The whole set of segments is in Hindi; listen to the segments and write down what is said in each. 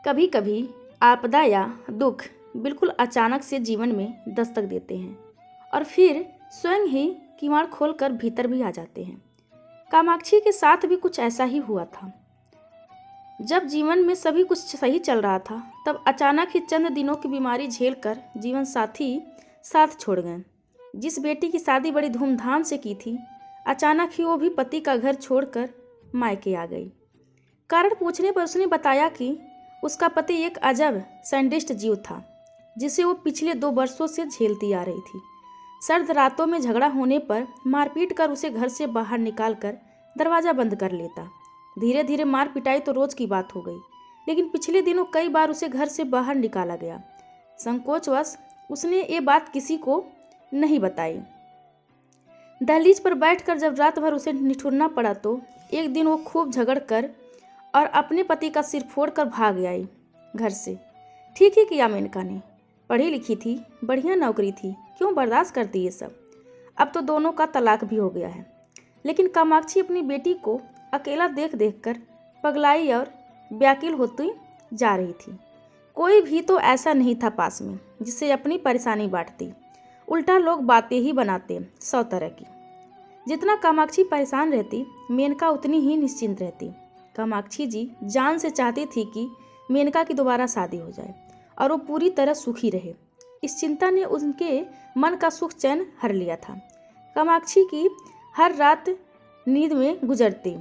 कभी कभी आपदा या दुख बिल्कुल अचानक से जीवन में दस्तक देते हैं और फिर स्वयं ही किवाड़ खोलकर भीतर भी आ जाते हैं। कामाक्षी के साथ भी कुछ ऐसा ही हुआ था। जब जीवन में सभी कुछ सही चल रहा था, तब अचानक ही चंद दिनों की बीमारी झेलकर जीवन साथी साथ छोड़ गए। जिस बेटी की शादी बड़ी धूमधाम से की थी, अचानक ही वो भी पति का घर छोड़कर मायके आ गई। कारण पूछने पर उसने बताया कि उसका पति एक अजब सैडिस्ट जीव था, जिसे वो पिछले 2 वर्षों से झेलती आ रही थी। सर्द रातों में झगड़ा होने पर मारपीट कर उसे घर से बाहर निकालकर दरवाज़ा बंद कर लेता। धीरे धीरे मार पिटाई तो रोज़ की बात हो गई, लेकिन पिछले दिनों कई बार उसे घर से बाहर निकाला गया। संकोचवश उसने ये बात किसी को नहीं बताई। दहलीज पर बैठकर जब रात भर उसे निठुरना पड़ा, तो एक दिन वो खूब झगड़ कर और अपने पति का सिर फोड़कर भाग आई घर से। ठीक ही किया मेनका ने, पढ़ी लिखी थी, बढ़िया नौकरी थी, क्यों बर्दाश्त करती ये सब। अब तो दोनों का तलाक भी हो गया है। लेकिन कामाक्षी अपनी बेटी को अकेला देख देख कर पगलाई और व्याकुल होती जा रही थी। कोई भी तो ऐसा नहीं था पास में जिससे अपनी परेशानी बांटती। उल्टा लोग बातें ही बनाते 100 तरह की। जितना कामाक्षी परेशान रहती, मेनका उतनी ही निश्चिंत रहती। कामाक्षी जी जान से चाहती थी कि मेनका की दोबारा शादी हो जाए और वो पूरी तरह सुखी रहे। इस चिंता ने उनके मन का सुख चैन हर लिया था। कामाक्षी की हर रात नींद में गुजरती।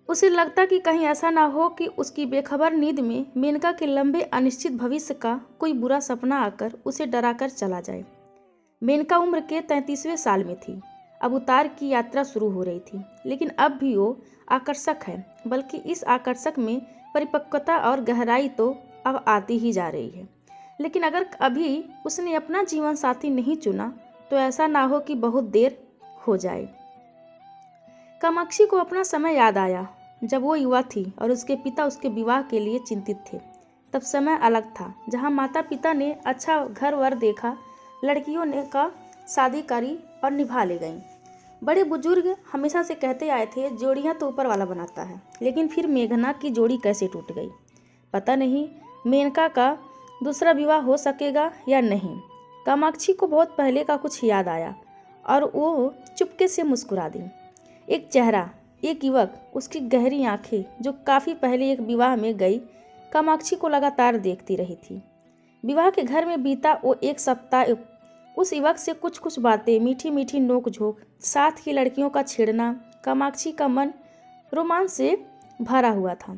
उसे लगता कि कहीं ऐसा ना हो कि उसकी बेखबर नींद में मेनका के लंबे अनिश्चित भविष्य का कोई बुरा सपना आकर उसे डराकर चला जाए। मेनका उम्र के 33वें साल में थी। अब उतार की यात्रा शुरू हो रही थी, लेकिन अब भी वो आकर्षक है, बल्कि इस आकर्षक में परिपक्वता और गहराई तो अब आती ही जा रही है। लेकिन अगर अभी उसने अपना जीवन साथी नहीं चुना, तो ऐसा ना हो कि बहुत देर हो जाए। कामाक्षी को अपना समय याद आया, जब वो युवा थी और उसके पिता उसके विवाह के लिए चिंतित थे। तब समय अलग था, जहाँ माता पिता ने अच्छा घर वर देखा, लड़कियों ने का शादी करी और निभा ले गईं। बड़े बुजुर्ग हमेशा से कहते आए थे, जोड़ियाँ तो ऊपर वाला बनाता है। लेकिन फिर मेघना की जोड़ी कैसे टूट गई, पता नहीं मेनका का दूसरा विवाह हो सकेगा या नहीं। कामाक्षी को बहुत पहले का कुछ याद आया और वो चुपके से मुस्कुरा दी। एक चेहरा, एक युवक, उसकी गहरी आंखें जो काफ़ी पहले एक विवाह में गई, कामाक्षी को लगातार देखती रही थी। विवाह के घर में बीता वो एक सप्ताह उस युवक से कुछ कुछ बातें, मीठी मीठी नोक झोंक, साथ ही लड़कियों का छेड़ना, कामाक्षी का मन रोमांच से भरा हुआ था।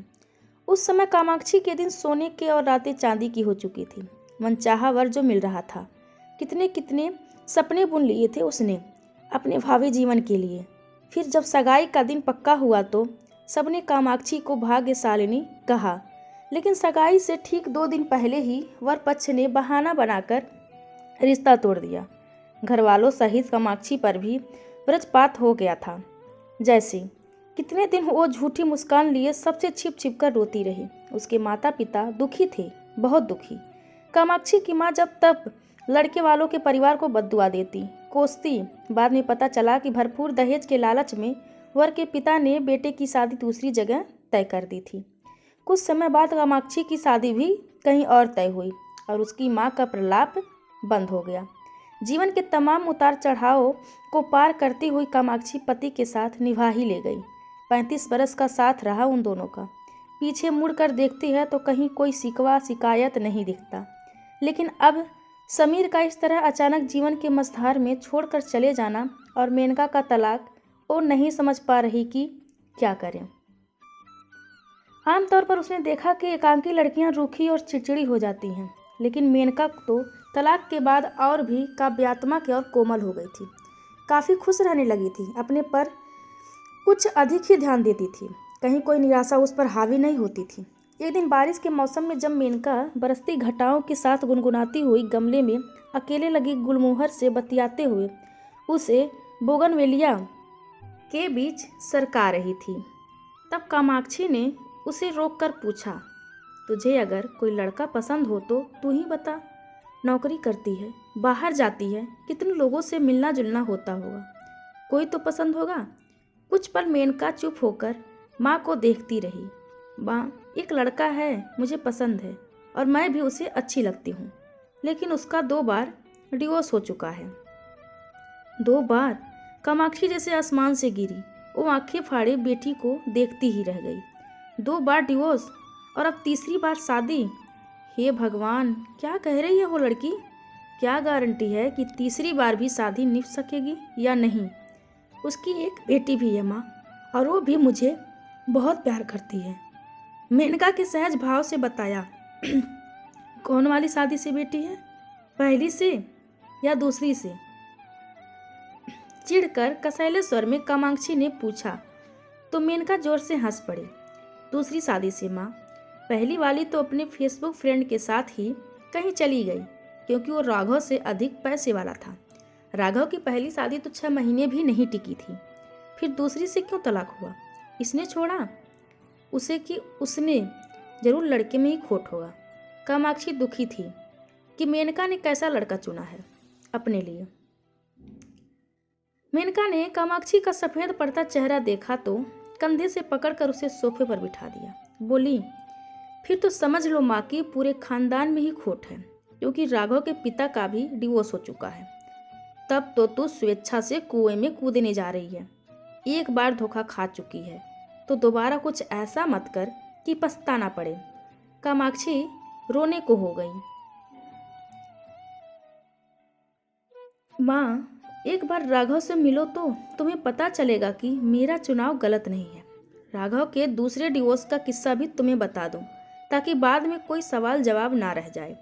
उस समय कामाक्षी के दिन सोने के और रातें चांदी की हो चुकी थी। मनचाहा वर जो मिल रहा था। कितने कितने सपने बुन लिए थे उसने अपने भावी जीवन के लिए। फिर जब सगाई का दिन पक्का हुआ, तो सबने कामाक्षी को भाग्यशालिनी कहा। लेकिन सगाई से ठीक 2 दिन पहले ही वर पक्ष ने बहाना बनाकर रिश्ता तोड़ दिया। घर वालों सहित कामाक्षी पर भी वज्रपात हो गया था। जैसे कितने दिन वो झूठी मुस्कान लिए सबसे छिप छिप कर रोती रही। उसके माता पिता दुखी थे, बहुत दुखी। कामाक्षी की माँ जब तब लड़के वालों के परिवार को बद्दुआ देती, कोसती। बाद में पता चला कि भरपूर दहेज के लालच में वर के पिता ने बेटे की शादी दूसरी जगह तय कर दी थी। कुछ समय बाद कामाक्षी की शादी भी कहीं और तय हुई और उसकी माँ का प्रलाप बंद हो गया। जीवन के तमाम उतार चढ़ाव को पार करती हुई कामाक्षी पति के साथ निभा ही ले गई। 35 बरस का साथ रहा उन दोनों का। पीछे मुड़कर देखती है तो कहीं कोई शिकवा शिकायत नहीं दिखता। लेकिन अब समीर का इस तरह अचानक जीवन के मझधार में छोड़कर चले जाना और मेनका का तलाक, वो नहीं समझ पा रही कि क्या करें। आमतौर पर उसने देखा कि एकांकी लड़कियां रूखी और चिड़चिड़ी हो जाती हैं, लेकिन मेनका तो तलाक के बाद और भी काव्यात्मक और कोमल हो गई थी। काफ़ी खुश रहने लगी थी, अपने पर कुछ अधिक ही ध्यान देती थी। कहीं कोई निराशा उस पर हावी नहीं होती थी। एक दिन बारिश के मौसम में जब मेनका बरसती घटाओं के साथ गुनगुनाती हुई गमले में अकेले लगी गुलमोहर से बतियाते हुए उसे बोगनवेलिया के बीच सरका रही थी, तब कामाक्षी ने उसे रोककर पूछा, तुझे अगर कोई लड़का पसंद हो तो तू ही बता। नौकरी करती है, बाहर जाती है, कितने लोगों से मिलना जुलना होता होगा, कोई तो पसंद होगा। कुछ पल मेनका चुप होकर माँ को देखती रही। माँ एक लड़का है, मुझे पसंद है और मैं भी उसे अच्छी लगती हूँ, लेकिन उसका 2 बार डिवोर्स हो चुका है। 2 बार? कामाक्षी जैसे आसमान से गिरी। वो आंखें फाड़े बेटी को देखती ही रह गई। 2 बार डिवोर्स और अब तीसरी बार शादी? हे भगवान, क्या कह रही है वो लड़की? क्या गारंटी है कि तीसरी बार भी शादी निभ सकेगी या नहीं? उसकी एक बेटी भी है माँ, और वो भी मुझे बहुत प्यार करती है। मेनका के सहज भाव से बताया। कौन वाली शादी से बेटी है? पहली से या दूसरी से? चिढ़कर कसैले स्वर में कामाक्षी ने पूछा तो मेनका जोर से हंस पड़ी। दूसरी शादी से माँ। पहली वाली तो अपने फेसबुक फ्रेंड के साथ ही कहीं चली गई, क्योंकि वो राघव से अधिक पैसे वाला था। राघव की पहली शादी तो 6 महीने भी नहीं टिकी थी। फिर दूसरी से क्यों तलाक हुआ? इसने छोड़ा उसे कि उसने जरूर लड़के में ही खोट होगा। कामाक्षी दुखी थी कि मेनका ने कैसा लड़का चुना है अपने लिए। मेनका ने कामाक्षी का सफ़ेद पड़ता चेहरा देखा तो कंधे से पकड़कर उसे सोफे पर बिठा दिया। बोली, फिर तो समझ लो माँ कि पूरे खानदान में ही खोट है, क्योंकि राघव के पिता का भी डिवोर्स हो चुका है। तब तो तू स्वेच्छा से कुएं में कूदने जा रही है। एक बार धोखा खा चुकी है तो दोबारा कुछ ऐसा मत कर कि पछताना पड़े। कामाक्षी रोने को हो गई। माँ, एक बार राघव से मिलो तो तुम्हें पता चलेगा कि मेरा चुनाव गलत नहीं है। राघव के दूसरे डिवोर्स का किस्सा भी तुम्हें बता दूं, ताकि बाद में कोई सवाल जवाब ना रह जाए।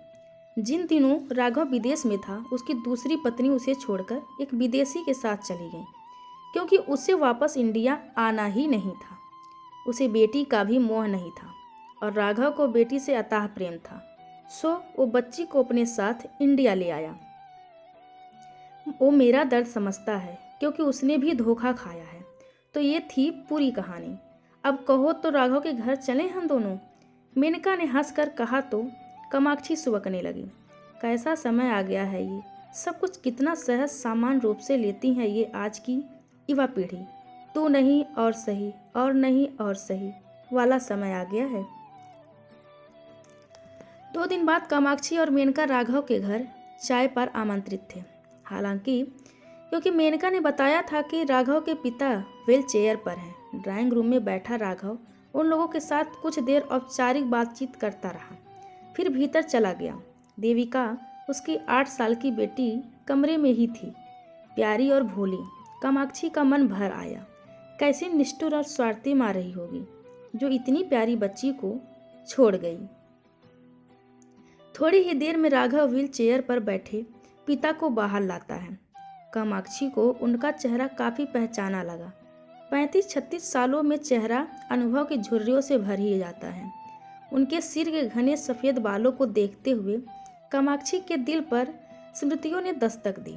जिन दिनों राघव विदेश में था, उसकी दूसरी पत्नी उसे छोड़कर एक विदेशी के साथ चली गई, क्योंकि उसे वापस इंडिया आना ही नहीं था। उसे बेटी का भी मोह नहीं था और राघव को बेटी से अथाह प्रेम था, सो वो बच्ची को अपने साथ इंडिया ले आया। वो मेरा दर्द समझता है, क्योंकि उसने भी धोखा खाया है। तो ये थी पूरी कहानी। अब कहो तो राघव के घर चलें हम दोनों? मेनका ने हंसकर कहा तो कामाक्षी सुबकने लगी। कैसा समय आ गया है ये, सब कुछ कितना सहज सामान्य रूप से लेती है ये आज की युवा पीढ़ी। तू नहीं और सही, और नहीं और सही वाला समय आ गया है। 2 दिन बाद कामाक्षी और मेनका राघव के घर चाय पर आमंत्रित थे। हालांकि क्योंकि मेनका ने बताया था कि राघव के पिता व्हील चेयर पर हैं। ड्राइंग रूम में बैठा राघव उन लोगों के साथ कुछ देर औपचारिक बातचीत करता रहा, फिर भीतर चला गया। देविका, उसकी 8 साल की बेटी, कमरे में ही थी, प्यारी और भोली। कामाक्षी का मन भर आया। कैसी निष्ठुर और स्वार्थी माँ रही होगी जो इतनी प्यारी बच्ची को छोड़ गई। थोड़ी ही देर में राघव व्हील चेयर पर बैठे पिता को बाहर लाता है। कामाक्षी को उनका चेहरा काफ़ी पहचाना लगा। 35-36 सालों में चेहरा अनुभव की झुर्रियों से भर ही जाता है। उनके सिर के घने सफ़ेद बालों को देखते हुए कामाक्षी के दिल पर स्मृतियों ने दस्तक दी।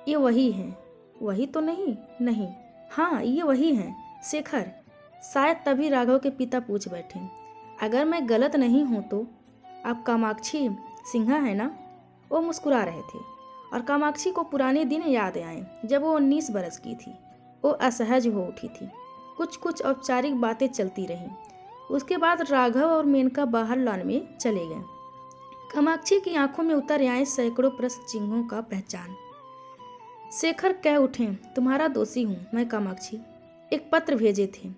ये वही हैं? वही तो नहीं? नहीं, हाँ ये वही हैं, शेखर। शायद तभी राघव के पिता पूछ बैठे, अगर मैं गलत नहीं हूँ तो आप कामाक्षी सिन्हा है ना? वो मुस्कुरा रहे थे और कामाक्षी को पुराने दिन याद आए जब वो 19 बरस की थी। वो असहज हो उठी थी। कुछ औपचारिक बातें चलती रहीं। उसके बाद राघव और मेनका बाहर लॉन में चले गए। कामाक्षी की आंखों में उतर आए सैकड़ों प्रश्न चिन्हों का पहचान। शेखर कह उठे, तुम्हारा दोषी हूँ मैं कामाक्षी। एक पत्र भेजे थे,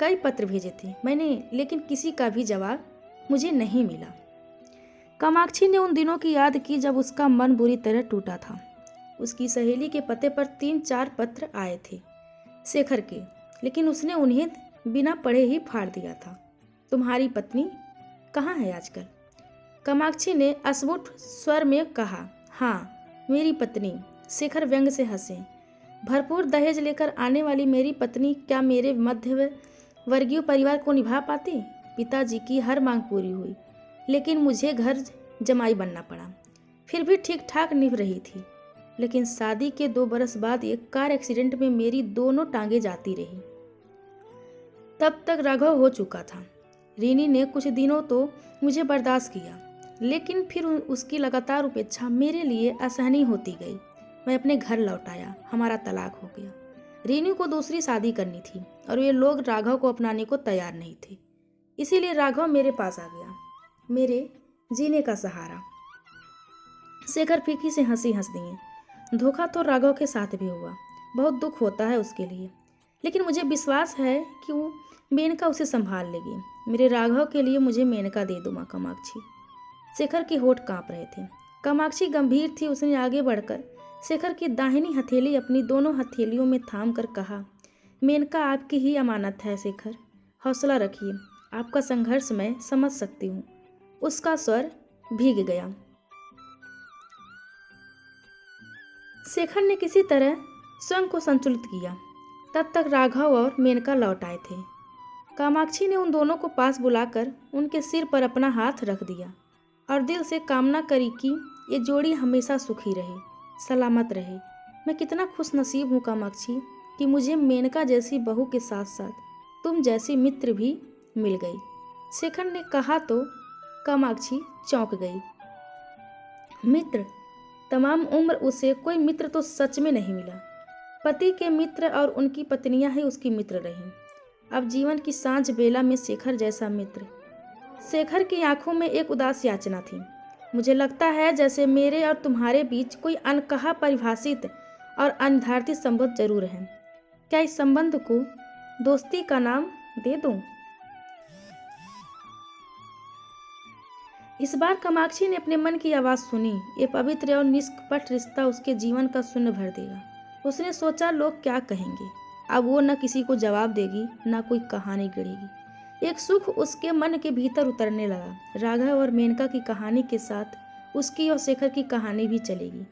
कई पत्र भेजे थे मैंने, लेकिन किसी का भी जवाब मुझे नहीं मिला। कामाक्षी ने उन दिनों की याद की जब उसका मन बुरी तरह टूटा था। उसकी सहेली के पते पर 3-4 पत्र आए थे शेखर के, लेकिन उसने उन्हें बिना पढ़े ही फाड़ दिया था। तुम्हारी पत्नी कहाँ है आजकल? कामाक्षी ने अस्फुट स्वर में कहा, हाँ मेरी पत्नी। शेखर व्यंग से हंसे। भरपूर दहेज लेकर आने वाली मेरी पत्नी क्या मेरे मध्य वर्गीय परिवार को निभा पाती? पिताजी की हर मांग पूरी हुई, लेकिन मुझे घर जमाई बनना पड़ा। फिर भी ठीक ठाक निभ रही थी, लेकिन शादी के 2 बरस बाद एक कार एक्सीडेंट में मेरी दोनों टांगें जाती रही। तब तक राघव हो चुका था। रीनी ने कुछ दिनों तो मुझे बर्दाश्त किया, लेकिन फिर उसकी लगातार उपेक्षा मेरे लिए असहनीय होती गई। मैं अपने घर लौट आया, हमारा तलाक हो गया। रीनी को दूसरी शादी करनी थी और ये लोग राघव को अपनाने को तैयार नहीं थे। इसीलिए राघव मेरे पास आ गया, मेरे जीने का सहारा। शेखर फीकी से हंसी हंस दिए। धोखा तो राघव के साथ भी हुआ, बहुत दुख होता है उसके लिए, लेकिन मुझे विश्वास है कि वो मेनका उसे संभाल लेगी। मेरे राघव के लिए मुझे मेनका दे दो माँ कामाक्षी। शेखर के होठ कांप रहे थे। कामाक्षी गंभीर थी। उसने आगे बढ़कर शेखर की दाहिनी हथेली अपनी दोनों हथेलियों में थाम कर कहा, मेनका आपकी ही अमानत है शेखर, हौसला रखिए, आपका संघर्ष मैं समझ सकती हूँ। उसका स्वर भीग गया। शेखर ने किसी तरह स्वयं को संतुलित किया। तब तक राघव और मेनका लौट आए थे। कामाक्षी ने उन दोनों को पास बुलाकर उनके सिर पर अपना हाथ रख दिया और दिल से कामना करी कि ये जोड़ी हमेशा सुखी रहे, सलामत रहे। मैं कितना खुशनसीब हूँ कामाक्षी कि मुझे मेनका जैसी बहू के साथ साथ तुम जैसी मित्र भी मिल गई। शेखर ने कहा तो कामाक्षी चौंक गई। मित्र? तमाम उम्र उसे कोई मित्र तो सच में नहीं मिला। पति के मित्र और उनकी पत्नियां ही उसकी मित्र रहीं। अब जीवन की सांझ बेला में शेखर जैसा मित्र। शेखर की आंखों में एक उदास याचना थी। मुझे लगता है जैसे मेरे और तुम्हारे बीच कोई अनकहा परिभाषित और अनिर्धारित संबंध जरूर है। क्या इस संबंध को दोस्ती का नाम दे दूं? इस बार कामाक्षी ने अपने मन की आवाज़ सुनी। ये पवित्र और निष्कपट रिश्ता उसके जीवन का शून्य भर देगा। उसने सोचा, लोग क्या कहेंगे। अब वो न किसी को जवाब देगी, न कोई कहानी गढ़ेगी। एक सुख उसके मन के भीतर उतरने लगा। राघव और मेनका की कहानी के साथ उसकी और शेखर की कहानी भी चलेगी,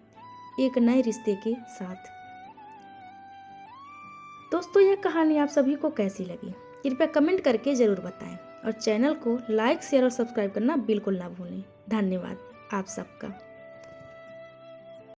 एक नए रिश्ते के साथ। दोस्तों, यह कहानी आप सभी को कैसी लगी कृपया कमेंट करके ज़रूर बताएं और चैनल को लाइक, शेयर और सब्सक्राइब करना बिल्कुल ना भूलें। धन्यवाद आप सबका।